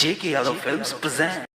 J.K. Yadav Films present.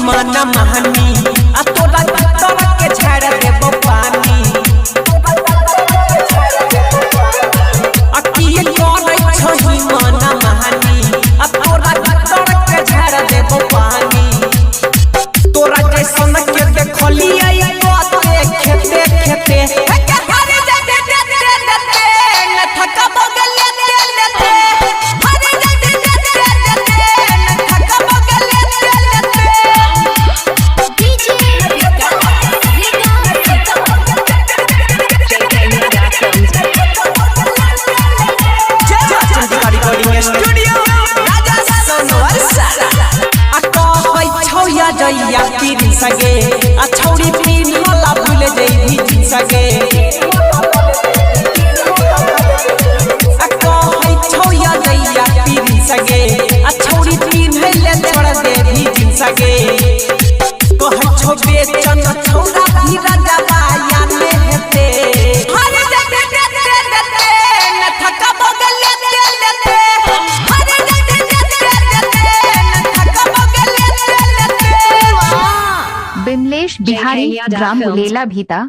माना महानी आ तोरा तोरा के झाड़ देबो पानी अकिए कोनै छही माना महानी आ तोरा तोरा के झाड़ देबो पानी तोरा जैसन के देखलिए बाते खेते खेते जइया किन सगे आ छौरी पीन वाला भूल जइभी जिन सगे आ कहै छौया जइया किन सगे आ छौरी पीन ले छोड़ देभी जिन सगे कहै छौ बेचन छौरा भी राजा बाया में हेते हरे दे न थका बगल लेते हरे दे न थका बगल बिमलेश बिहारी ग्राम मुलेला भीता।